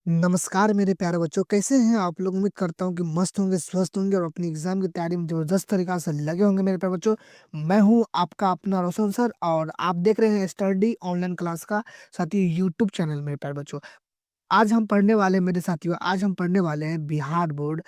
नमस्कार मेरे प्यारे बच्चों, कैसे हैं आप लोग? उम्मीद करता हूँ कि मस्त होंगे, स्वस्थ होंगे और अपनी एग्ज़ाम की तैयारी में ज़बरदस्त तरीक़ा से लगे होंगे मेरे प्यारे बच्चों। मैं हूँ आपका अपना रोशन सर और आप देख रहे हैं स्टडी ऑनलाइन क्लास का साथी यूट्यूब चैनल मेरे प्यारे बच्चों। आज हम पढ़ने वाले हैं मेरे साथियों, आज हम पढ़ने वाले हैं बिहार बोर्ड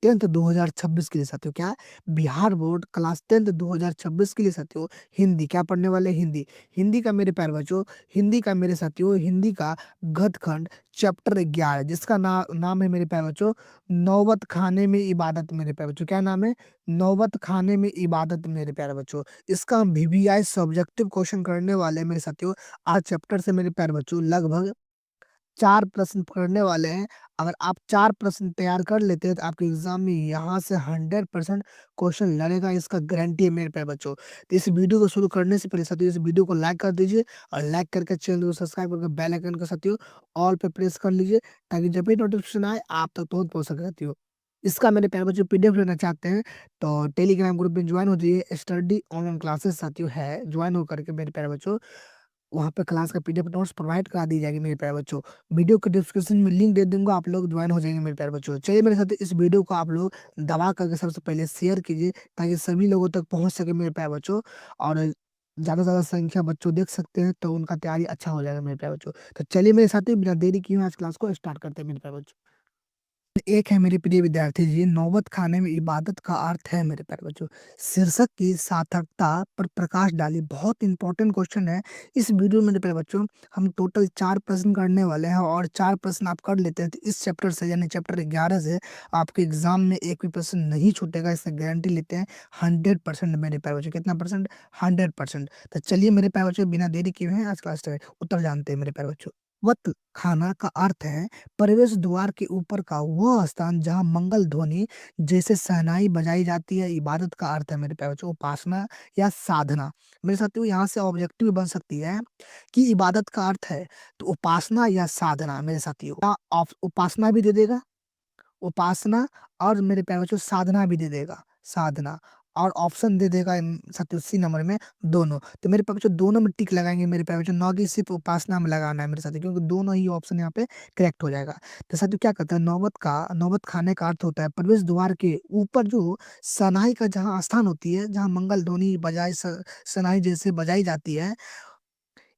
10th 2026 के लिए साथियों। क्या? बिहार बोर्ड क्लास 10th 2026 के लिए साथियों हिंदी। क्या पढ़ने वाले हैं? हिंदी। हिंदी का मेरे प्यारे बच्चों, हिंदी का मेरे साथियों, हिंदी का गद्यखंड चैप्टर 11 जिसका नाम है मेरे प्यारे बच्चों नौबत खाने में इबादत मेरे प्यारे बच्चों। क्या नाम है? नौबत खाने में इबादत मेरे प्यारे बच्चों। इसका हम वीवीआई सब्जेक्टिव क्वेश्चन करने वाले हैं मेरे साथियों। आज चैप्टर से मेरे प्यारे बच्चों लगभग 4 प्रश्न पढ़ने वाले हैं। अगर आप 4 प्रश्न तैयार कर लेते हैं तो आपके एग्ज़ाम में यहाँ से 100% क्वेश्चन लड़ेगा, इसका गारंटी है मेरे प्यारे बच्चों। तो इस वीडियो को शुरू करने से पहले साथियों इस वीडियो को लाइक कर दीजिए और लाइक करके चैनल को सब्सक्राइब करके बेल आइकन को साथियों ऑल पे प्रेस कर लीजिए ताकि जब भी नोटिफ़िकेशन आए आप तक तुरंत पहुँच सके साथियों। इसका मेरे प्यारे बच्चों पीडीएफ लेना चाहते हैं तो टेलीग्राम ग्रुप में जॉइन हो जाइए। स्टडी ऑनलाइन क्लासेस साथियों है, जॉइन हो करके मेरे प्यारे बच्चों वहाँ पे क्लास का पीडीएफ नोट्स प्रोवाइड करा दी जाएगी मेरे प्यारे बच्चों। वीडियो के डिस्क्रिप्शन में लिंक दे दूँगा, आप लोग जॉइन हो जाएँगे मेरे प्यारे बच्चों। चलिए मेरे साथ इस वीडियो को आप लोग दबा करके सबसे पहले शेयर कीजिए ताकि सभी लोगों तक पहुँच सके मेरे प्यारे बच्चों और ज़्यादा से ज़्यादा संख्या बच्चों देख सकते हैं तो उनका तैयारी अच्छा हो जाएगा मेरे प्यारे बच्चों। तो चलिए मेरे साथी बिना देरी किए हुए आज क्लास को स्टार्ट करते हैं मेरे प्यारे बच्चों। एक है मेरे प्रिय विद्यार्थी जी, नौबत खाने में इबादत का अर्थ है मेरे प्यारे बच्चों। शीर्षक की सार्थकता पर प्रकाश डालिए। बहुत इंपॉर्टेंट क्वेश्चन है। इस वीडियो में मेरे प्यारे बच्चों हम टोटल 4 प्रश्न करने वाले हैं और 4 प्रश्न आप कर लेते हैं तो इस चैप्टर से यानी चैप्टर 11 से आपके एग्जाम में एक भी प्रश्न नहीं छूटेगा, इससे गारंटी लेते हैं 100% मेरे प्यारे बच्चों। कितना परसेंट? 100%। तो चलिए मेरे प्यारे बच्चों बिना देरी किए हुए आज क्लास उत्तर जानते हैं मेरे प्यारे बच्चों। वत खाना का अर्थ है प्रवेश द्वार के ऊपर का वह स्थान जहाँ मंगल ध्वनि जैसे शहनाई बजाई जाती है। इबादत का अर्थ है मेरे प्यारे बच्चों उपासना या साधना। मेरे साथियों यहाँ से ऑब्जेक्टिव बन सकती है कि इबादत का अर्थ है तो उपासना या साधना मेरे साथियों। उपासना भी दे देगा, उपासना और मेरे प्यारे बच्चों साधना भी दे देगा, साधना और ऑप्शन दे देगा 87 नंबर में दोनों। तो मेरे प्यारे बच्चों दोनों में टिक लगाएँगे मेरे प्यारे बच्चों, ना कि सिर्फ़ उपासना में लगाना है मेरे साथियों क्योंकि दोनों ही ऑप्शन यहाँ पे करेक्ट हो जाएगा। तो साथियों क्या कहते हैं नौबत खाने का अर्थ होता है प्रवेश द्वार के ऊपर जो शहनाई का जहाँ स्थान होती है, जहाँ मंगल ध्वनि बजाए शहनाई जैसे बजाई जाती है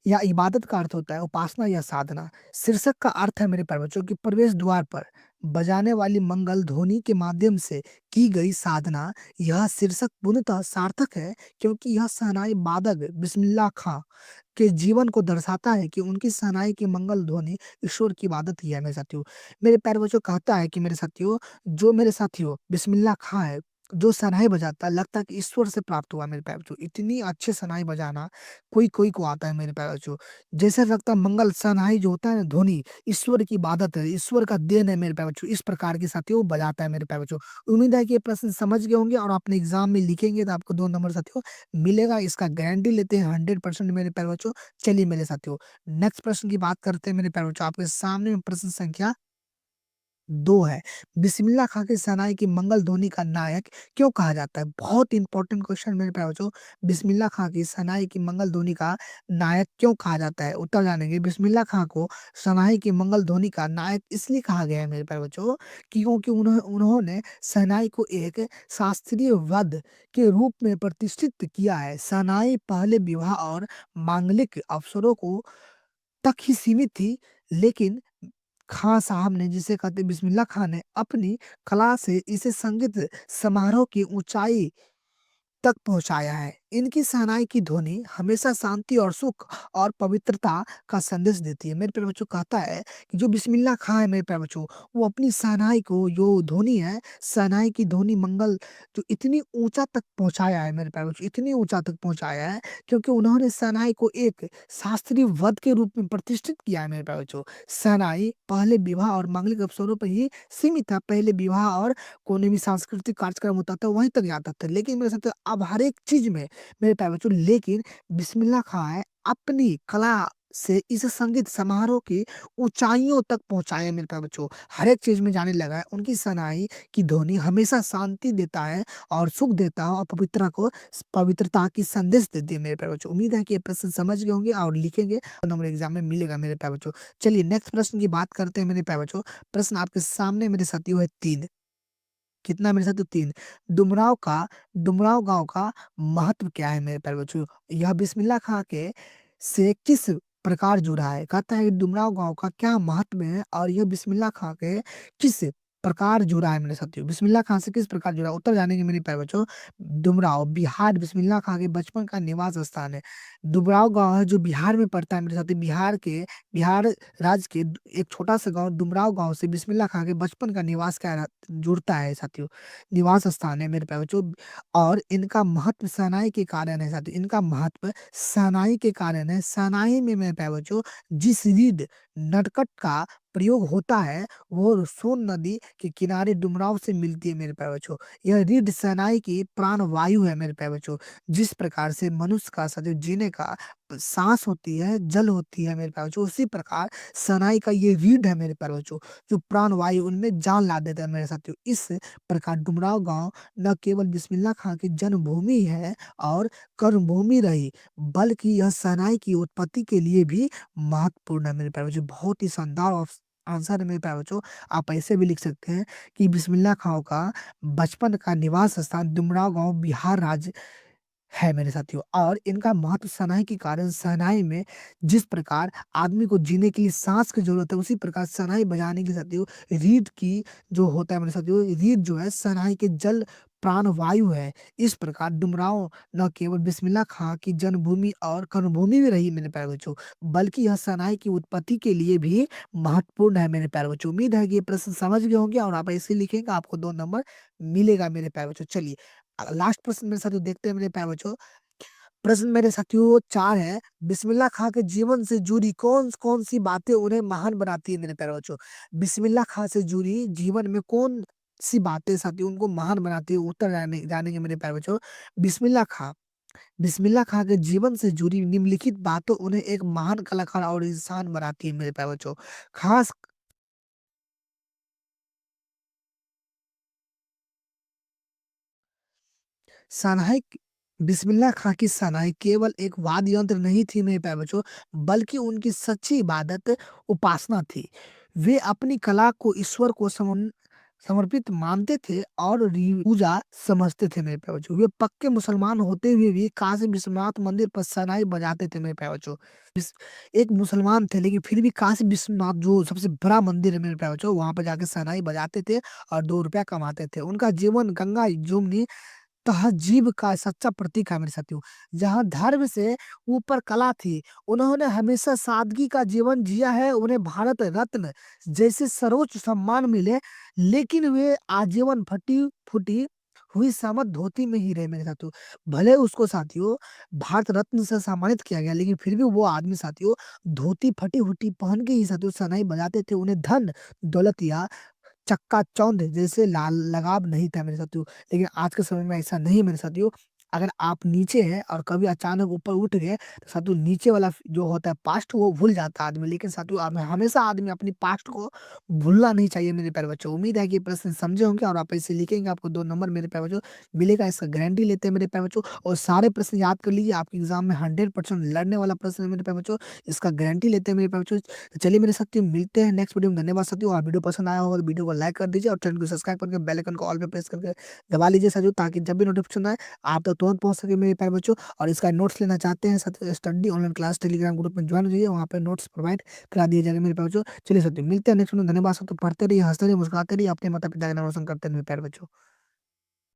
या इबादत का अर्थ होता है उपासना या साधना। शीर्षक का अर्थ है मेरे प्यारे बच्चों कि प्रवेश द्वार पर बजाने वाली मंगल ध्वनि के माध्यम से की गई साधना। यह शीर्षक पूर्णतः सार्थक है क्योंकि यह शहनाई वादक बिस्मिल्लाह खां के जीवन को दर्शाता है कि उनकी शहनाई की मंगल ध्वनि ईश्वर की इबादत ही है मेरे साथियों। मेरे प्यारे बच्चों कहता है कि मेरे साथियों जो मेरे साथियों बिस्मिल्लाह खां है, जो शहनाई बजाता है लगता है कि ईश्वर से प्राप्त हुआ मेरे प्यारे बच्चों। इतनी अच्छी शहनाई बजाना कोई-कोई को आता है मेरे प्यारे बच्चों। जैसे लगता है मंगल शहनाई जो होता है ना ध्वनि ईश्वर की इबादत है, ईश्वर का देन है मेरे प्यारे बच्चों। इस प्रकार की साथियों बजाता है मेरे प्यारे बच्चों। उम्मीद है कि ये प्रश्न समझ गए होंगे और अपने एग्ज़ाम में लिखेंगे तो आपको 2 नंबर साथियों मिलेगा। इसका गारंटी लेते हैं 100% मेरे प्यारे बच्चों। चलिए मेरे साथियों नेक्स्ट प्रश्न की बात करते हैं मेरे प्यारे बच्चों। आपके सामने में प्रश्न संख्या 2 है। बिस्मिल्लाह खां की शहनाई की मंगल ध्वनि का नायक क्यों कहा जाता है? बहुत इंपॉर्टेंट क्वेश्चन मेरे प्यारे बच्चों। बिस्मिल्लाह खां की शहनाई की मंगल ध्वनि का नायक क्यों कहा जाता है? उत्तर जानेंगे। बिस्मिल्लाह खां को शहनाई की मंगल ध्वनि का नायक इसलिए कहा गया है मेरे प्यारे बच्चों क्योंकि उन्होंने शहनाई को एक शास्त्रीय वाद्य के रूप में प्रतिष्ठित किया है। शहनाई पहले विवाह और मांगलिक अवसरों को तक ही सीमित थी, लेकिन खां साहब ने जिसे कहते हैं बिस्मिल्लाह खां ने अपनी कला से इसे संगीत समारोह की ऊँचाई तक पहुँचाया है। इनकी शहनाई की ध्वनि हमेशा शांति और सुख और पवित्रता का संदेश देती है। मेरे प्यारे बच्चों कहता है कि जो बिस्मिल्लाह खां है मेरे प्यारे बच्चों, वो अपनी शहनाई को जो ध्वनि है, शहनाई की ध्वनि मंगल जो इतनी ऊँचा तक पहुँचाया है मेरे प्यारे बच्चों, इतनी ऊँचा तक पहुँचाया है क्योंकि उन्होंने शहनाई को एक शास्त्रीय वाद्य के रूप में प्रतिष्ठित किया है मेरे प्यारे बच्चों। शहनाई पहले विवाह और मांगलिक अवसरों पर ही सीमित था। पहले विवाह और कोई भी सांस्कृतिक कार्यक्रम होता था वहीं तक जाता था। लेकिन मेरे साथ अब हर एक चीज़ में मेरे प्यारे बच्चों लेकिन बिस्मिल्लाह खां है अपनी कला से इस संगीत समारोह की ऊँचाइयों तक पहुँचाया मेरे प्यारे बच्चों। हर एक चीज़ में जाने लगा है। उनकी शहनाई की ध्वनि हमेशा शांति देता है और सुख देता है और पवित्रता की संदेश देती है मेरे प्यारे बच्चों। उम्मीद है कि ये प्रश्न समझ गए होंगे और लिखेंगे तो नंबर एग्ज़ाम में मिलेगा मेरे प्यारे बच्चों। चलिए नेक्स्ट प्रश्न की बात करते हैं मेरे प्यारे बच्चों। प्रश्न आपके सामने मेरे साथियों है 3। कितना मेरे साथियों 3। डुमराव गाँव का महत्व क्या है मेरे प्यारे बच्चों? यह बिस्मिल्लाह खां के से किस प्रकार जुड़ा है? कहता है कि डुमराव गाँव का क्या महत्व है और यह बिस्मिल्लाह खां के किस प्रकार जुड़ा है मेरे साथियों? बिस्मिल्लाह खां से किस प्रकार जुड़ा है? उत्तर जानेंगे मेरे प्यारे बच्चों। डुमराव बिहार बिस्मिल्लाह खां के बचपन का निवास स्थान है। डुमराव गाँव है जो बिहार में पड़ता है मेरे साथियों। बिहार राज्य के एक छोटा-सा गाँव डुमराव गाँव से बिस्मिल्लाह खां के बचपन का निवास जुड़ता है साथियों। निवास स्थान है मेरे प्यारे बच्चों और इनका महत्व शहनाई के कारण है साथियों। इनका महत्व शहनाई के कारण है। शहनाई में मेरे प्यारे बच्चों जिस रीड नटखट का प्रयोग होता है वो सोन नदी के किनारे डुमराव से मिलती है मेरे प्यारे बच्चों। यह रीड शहनाई की प्राण वायु है मेरे प्यारे बच्चों। जिस प्रकार से मनुष्य का साथियों जीने का साँस होती है, जल होती है मेरे प्यारे बच्चों, उसी प्रकार शहनाई का ये रीड है मेरे प्यारे बच्चों। जो प्राण वायु उनमें जान ला देता है मेरे साथियों। इस प्रकार डुमराव गाँव न केवल बिस्मिल्लाह खां की जन्मभूमि है और कर्मभूमि रही, बल्कि यह शहनाई की उत्पत्ति के लिए भी महत्वपूर्ण है मेरे प्यारे बच्चों। बहुत ही शानदार आंसर है मेरे प्यारे बच्चों। आप ऐसे भी लिख सकते हैं कि बिस्मिल्लाह खां का बचपन का निवास स्थान डुमराव गाँव बिहार राज्य है मेरे साथियों और इनका महत्व शहनाई के कारण शहनाई में जिस प्रकार आदमी को जीने के लिए सांस की जरूरत है उसी प्रकार शहनाई बजाने के साथियों रीड की जो होता है मेरे साथियों रीड जो है शहनाई के जल प्राण वायु है। इस प्रकार डुमराव न केवल बिस्मिल्लाह खां की जन्मभूमि और कर्मभूमि भी रही मेरे प्यारे बच्चों, बल्कि यह शहनाई की उत्पत्ति के लिए भी महत्वपूर्ण है मेरे प्यारे बच्चों। उम्मीद है कि ये प्रश्न समझ गए होंगे और आप ऐसे लिखेंगे आपको 2 नंबर मिलेगा मेरे प्यारे बच्चों। चलिए लास्ट प्रश्न मेरे साथियों देखते हैं मेरे प्यारे बच्चों। प्रश्न मेरे साथियों 4 है। बिस्मिल्लाह खां के जीवन से जुड़ी कौन-कौन सी बातें उन्हें महान बनाती है मेरे प्यारे बच्चों? बिस्मिल्लाह खां से जुड़ी जीवन में कौन-सी बातें साथियों उनको महान बनाती है? उत्तर जानेंगे मेरे प्यारे बच्चों। बिस्मिल्लाह खां बिस्मिल्लाह खां के जीवन से जुड़ी निम्नलिखित बातें उन्हें एक महान कलाकार और इंसान बनाती है मेरे प्यारे बच्चों। खास शहनाई बिस्मिल्लाह खां की शहनाई केवल एक वाद्य यंत्र नहीं थी मेरे प्यारे बच्चों, बल्कि उनकी सच्ची इबादत, उपासना थी। वे अपनी कला को ईश्वर को समर्पित मानते थे और पूजा समझते थे मेरे प्यारे बच्चों। वे पक्के मुसलमान होते हुए भी काशी विश्वनाथ मंदिर पर शहनाई बजाते थे मेरे प्यारे बच्चों। इस एक मुसलमान थे लेकिन फिर भी काशी विश्वनाथ जो सबसे बड़ा मंदिर है मेरे प्यारे बच्चों, वहाँ पे जाके शहनाई बजाते थे और 2 रुपया कमाते थे। उनका जीवन गंगा जमुनी तहज़ीब का सच्चा प्रतीक है मेरे साथियों। जहाँ धर्म से ऊपर कला थी, उन्होंने हमेशा सादगी का जीवन जिया है, उन्हें भारत रत्न जैसे सर्वोच्च सम्मान मिले, लेकिन वे आजीवन फटी-फूटी हुई समर धोती में ही रहे मेरे साथियों। भले उसको साथियों भारत रत्न से सम्मानित किया गया, लेकिन फिर भी वो आदमी साथियों धोती फटी-फूटी पहन के ही साथियों शहनाई बजाते थे। उन्हें धन, दौलत या चक्का-चौंध जैसे लगाव नहीं था मेरे साथियों। लेकिन आज के समय में ऐसा नहीं है मेरे साथियों। अगर आप नीचे हैं और कभी अचानक ऊपर उठ गए, तो साथियों नीचे वाला जो होता है पास्ट वो भूल जाता है आदमी। लेकिन साथियों हमेशा आदमी अपनी पास्ट को भूलना नहीं चाहिए मेरे प्यारे बच्चों। उम्मीद है कि ये प्रश्न समझे होंगे और आप ऐसे लिखेंगे आपको 2 नंबर मेरे प्यारे बच्चों मिलेगा, इसका गारंटी लेते हैं मेरे प्यारे बच्चों। और सारे प्रश्न याद कर लीजिए, आपके एग्ज़ाम में 100% लड़ने वाला प्रश्न है मेरे प्यारे बच्चों। इसका गारंटी लेते हैं मेरे प्यारे बच्चों। तो चलिए मेरे साथियों मिलते हैं नेक्स्ट वीडियो में। धन्यवाद साथियों और वीडियो पसंद आया होगा तो वीडियो को लाइक कर दीजिए और चैनल को सब्सक्राइब करके बेल आइकन को ऑल पे प्रेस करके दबा लीजिए साथियों, ताकि जब भी नोटिफिकेशन आए आप तक तुरंत पहुंच सके मेरे प्यारे बच्चों। और इसका नोट्स लेना चाहते हैं साथियों, study online class Telegram group में ज्वाइन हो जाइए, वहाँ पे नोट्स प्रोवाइड करा दिए जाएंगे मेरे प्यारे बच्चों। चलिए साथियों मिलते हैं नेक्स्ट वीडियो में। धन्यवाद साथियों, पढ़ते रहिए, हंसते रहिए, मुस्कुराते रहिए, अपने माता पिता का नाम रोशन करते रहिए मेरे प्यारे बच्चों।